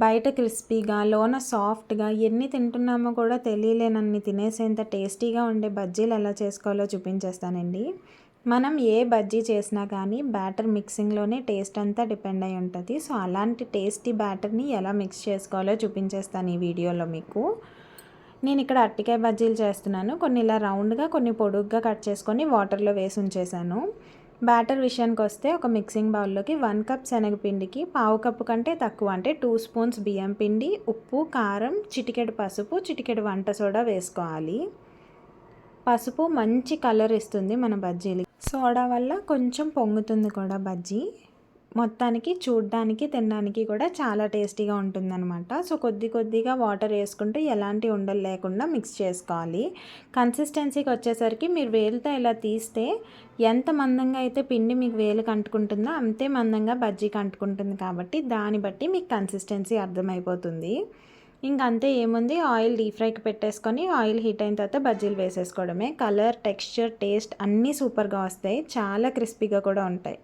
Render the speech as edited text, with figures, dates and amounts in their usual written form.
బయట క్రిస్పీగా లోన సాఫ్ట్గా ఎన్ని తింటున్నామో కూడా తెలియలేనన్ని తినేసేంత టేస్టీగా ఉండే బజ్జీలు ఎలా చేసుకోవాలో చూపించేస్తానండి. మనం ఏ బజ్జీ చేసినా కానీ బ్యాటర్ మిక్సింగ్లోనే టేస్ట్ అంతా డిపెండ్ అయి ఉంటుంది. సో అలాంటి టేస్టీ బ్యాటర్ని ఎలా మిక్స్ చేసుకోవాలో చూపించేస్తాను ఈ వీడియోలో మీకు. నేను ఇక్కడ అరటికాయ బజ్జీలు చేస్తున్నాను. కొన్ని ఇలా రౌండ్గా, కొన్ని పొడుగ్గా కట్ చేసుకొని వాటర్లో వేసి ఉంచేసాను. బ్యాటర్ విషయానికి వస్తే ఒక మిక్సింగ్ బౌల్లోకి 1 కప్ శనగపిండికి పావు కప్పు కంటే తక్కువ, అంటే 2 స్పూన్స్ బియ్యం పిండి, ఉప్పు, కారం, చిటికెడు పసుపు, చిటికెడు వంట సోడా వేసుకోవాలి. పసుపు మంచి కలర్ ఇస్తుంది మన బజ్జీలకి. సోడా వల్ల కొంచెం పొంగుతుంది కూడా బజ్జీ. మొత్తానికి చూడ్డానికి, తినడానికి కూడా చాలా టేస్టీగా ఉంటుందన్నమాట. సో కొద్ది కొద్దిగా వాటర్ వేసుకుంటూ ఎలాంటి ఉండలు లేకుండా మిక్స్ చేసుకోవాలి. కన్సిస్టెన్సీకి వచ్చేసరికి మీరు వేలుతో ఇలా తీస్తే ఎంత మందంగా అయితే పిండి మీకు వేలుకి అంటుకుంటుందో అంతే మందంగా బజ్జీకి అంటుకుంటుంది. కాబట్టి దాన్ని బట్టి మీకు కన్సిస్టెన్సీ అర్థమైపోతుంది. ఇంకంతే, ఏముంది, ఆయిల్ డీప్ ఫ్రైకి పెట్టేసుకొని ఆయిల్ హీట్ అయిన తర్వాత బజ్జీలు వేసేసుకోవడమే. కలర్, టెక్స్చర్, టేస్ట్ అన్నీ సూపర్గా వస్తాయి. చాలా క్రిస్పీగా కూడా ఉంటాయి.